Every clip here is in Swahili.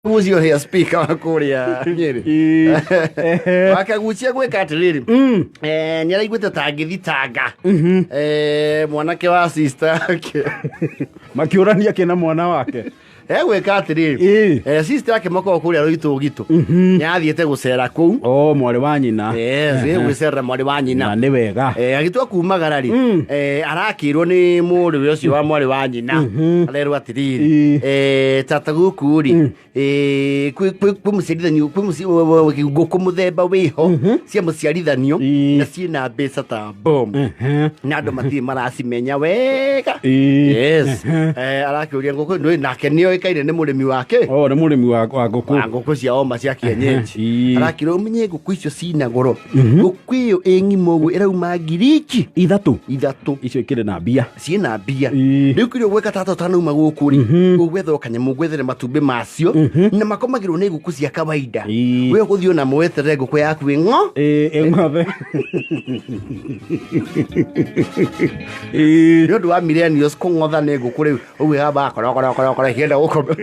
Gucio ya speaker wa kuria Nyeri wakagucia gwika atiriri ni araiguite ta ngithitanga mwanake wa sister yake makiurania kina mwana wake gwika atiriri sister yake mako kuria Ruitu gitu ni athiete gucera kuu mwari wa nyina gucera mwari wa nyina na ni wega agitua kumagara ri arakirwo ni muri ucio wa mwari wa nyina arerwo atiriri tata guku ri kwi muciarithanio kwi nguku muthemba wiho cia muciarithanio na ciina mbeca ta bomb na andu mathii maracimenya wega arakiuria nguku nake nio ikaire ni murimi wake ni murimi wa nguku cia oma cia kienyeji arakirwo umenye nguku icio cina goro nguku iyo eng'imo guo irauma ngiriki ithatu icio ikire na mbia ciina mbia riu kirio gweka tata tanauma guku ri gwetha kanyamu gwethere matumbi macio na makomagirwo ni nguku cia kawaida we guthio na mwetere nguku yaku ngo ng'othe ndu wa millennials kung'otha ni nguku riu uwe haba korokoro hienda gukome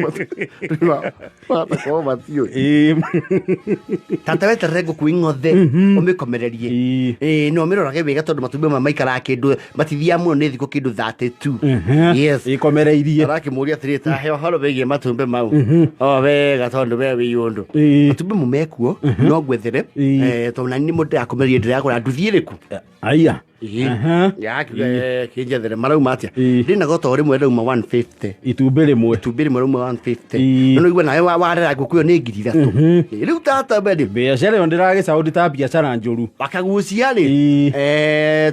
matio tata wetere nguku ing'othe umikomererie no mirorage wega tondu matumbi maikara kindu matithia muno ni thiku kindu 32 yes ikomereirie arakimuria atiri ta he horo begie matumbi mau wega tondu we wi undu matumbi mumekuo no gwethere tondu nani mundu akomerie ndirakora nduthiriku aya kinjethere marauma atia ndina goto rimwe rauma 150 itumbĩ rimwe rauma 150 no igwe nawe warera ngukuyo ni ngiri 3 riu tata bedi biacara yo ndiragicaũndi ta biacara njũru bakagucia ri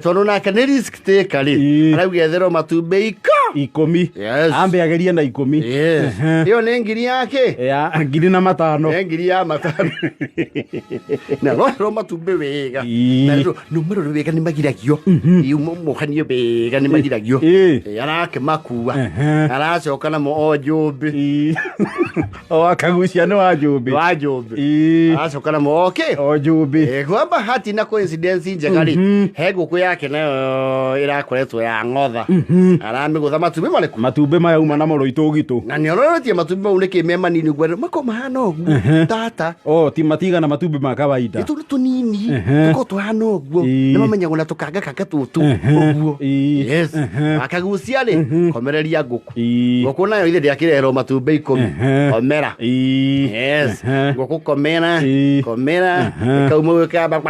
tondu nake ni risk taker ri araugethero matumbĩ 10 ambe agerie na 10 iyo ni ngiri yake ngiri na matano ngiri ya matano na ro matumbĩ wega na numero wega ni magiragio mukanio bega ni magiragio arake makua aracoka na mo njumbi akagucia ni wa njumbi aracoka na mo njumbi kwamba hati na coincidence njagari he nguku yake nayo irakoretwo ya ng'otha aramigutha matumbi maya uma na Ruitu gitu na ni ororetie matumbi mau ni kimema nini gwere makoma hana ugu tata ti matigana matumbi ma kawaida itu tunini tuko tuhana ugu na mamenya guna tukanga kaka tutu uguo yes akagucia ri komereria nguku nayo ithe ndiakirero matumbi 10 komera yes nguku komera kauma weka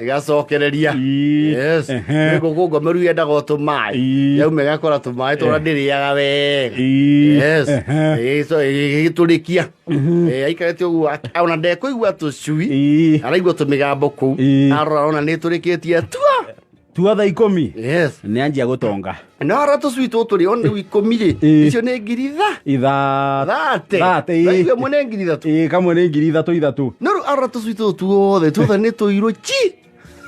igacokereria yes nguku ngomeru yendaga tumai yaume gakora tumai tora ndiriaga wega yes eso igiturikia aikarete uguo ona ndekuigua tucui araigua tumigambo kuu arora ona niturikitie tua tha 10 yes ni anjia gutonga no ara tucui tutu ri ona 10 ri icio ni ngiri thate iwe mone ngiri thatu kamwe ni ngiri thatu no ara tucui tutu othe tutha ni tuiro chi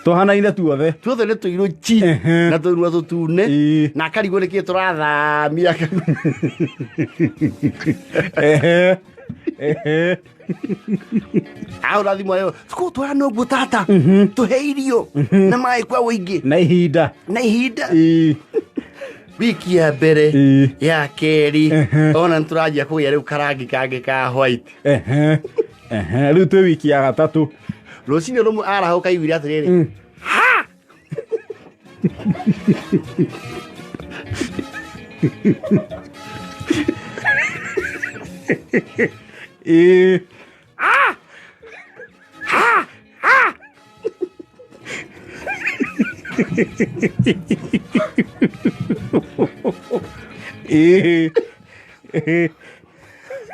tuhanaine tuothe ni tuiro chi na turua tutune na karigo ni kiturathamia urathimo ayo tuko tuhana uguo tata tuheirio na mai kwa wingi na ihinda wiki ya mbere ya keri ona nturajia kugia riu karangi kangi ka white riu twi wiki ya gatatu rucini rumwe arahuka igwire atiriri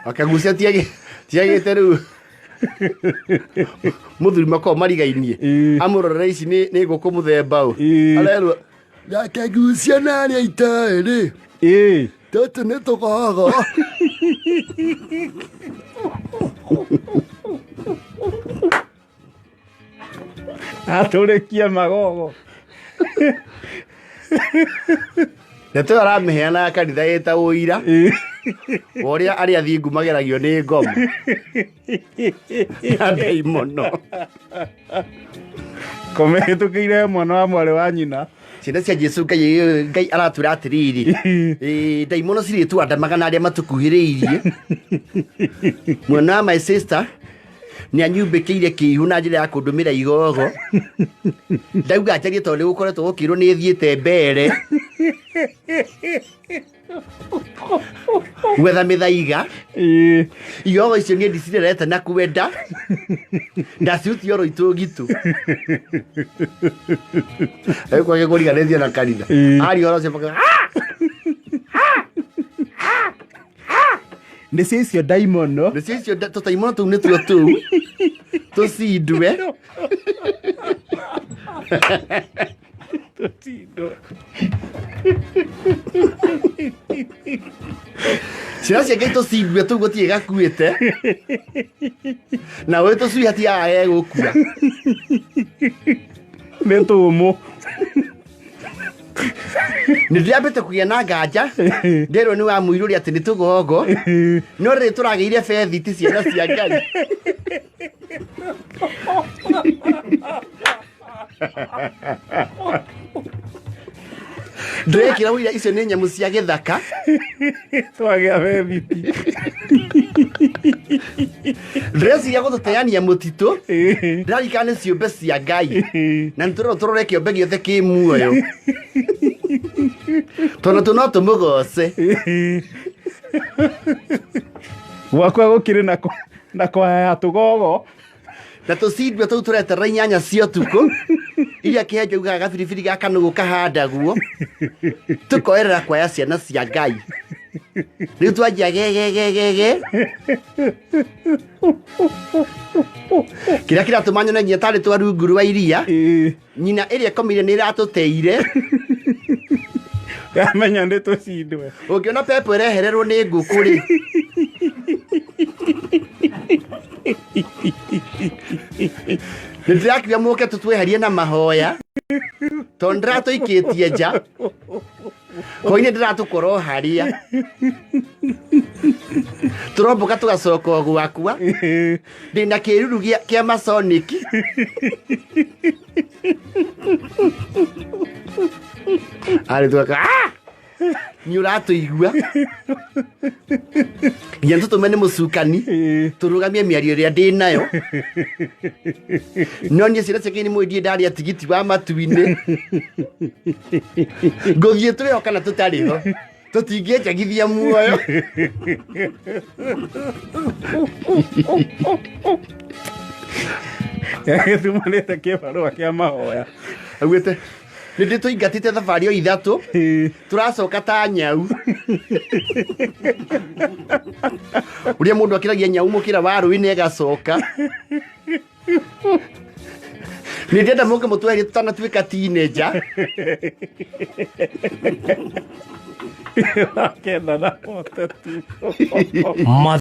akagucia tiagite riu muthuri mako marigainie amurorera ici ni nguku muthemba u arerwo akagucia nani aitae ri tatu ni tugogo aturikia magogo neto aramiheana kanitha yeta uira oria aria thingu mageragio ni ngoma andei muno komehitukiire mwana wa mwari wa nyina ciana cia Jesu Ngai aratura atiriri ndaimono ciri tu andamaga aria matukuhiriirie mwana wa my sister ni anyumbikiire kiihu na njira ya kundumira igogo ndauga ajarie tondu gukoretwo gukirwo ni thiete mbere gwetha mithaiga igogo icio nie ndicirerete na kwenda ndaciuti oro itu gitu eko gikuriganithia na kanitha ari oro cia nä cia icio ndaimono nä cia icio tåtaimono tå u nä tuo tå u tå cindwe ciana cia Ngai tå cindwe tå u gå tirä gakuä te na wä tå cui hatiaga egå kua nä tå må nä ndä ambä te kå gä a na nganja nderwo nä wa må irå ri atä nä tå gongo no rä tå ragä ire bethiti ciana cia Ngai ndärekä ra wä ira icio nä nyamå cia gä thaka twagä a bethiti ndäreciria gå tå teania må titå ndärarikana nä ciå mbe cia Ngai na nä tå rero tå rore kä ombe gä othe kä muoyo tondå tå no tå må goce gwakwa gå kä rä na kwaya tå gogo na tå cindwe tå u tå reterera inyanya cia tukå iria kä henjo ugaga gabiribiri gaka nä gå kahandaguo tå koerera kwaya ciana cia Ngai rä u twanjia gegegegege kä rä a kä ratå manyone nginya tarä twa rungu rwa iria nyina ä rä a ĩkomire nä ĩratå teire yamenya nä tå cindwe å ngä ona pepo ä rehererwo nä ngå kå rä nä ndä rakiuga må ke tå tweherie na mahoya tondå ndä ratå ikä tie nja koinä ndä ratå korwo harä a tå rombåka tå gacoka o gwakwa ndä na kä ruru kä a masoniki arä twaka nä å ratå igua nginya tå tå me nä må cukani tå rå gamie mä ario ä rä a ndä nayo no niä ciana ciake nä mwä ndie ndarä a tigiti wa matu-inä ngå thiä tå rä ho kana tå tarä ho tå tingä njagithia muoyo gä thumanä te kä barå kä a mahoya augä te nä ndä tå ingatä te thabarä o ithatå tå racoka ta nyau å rä a må ndå akä ragia nyau må kä ra warå-inä agacoka nä ndenda må ke må tweherie tå tanatuä ka tinenja akenda na mote tu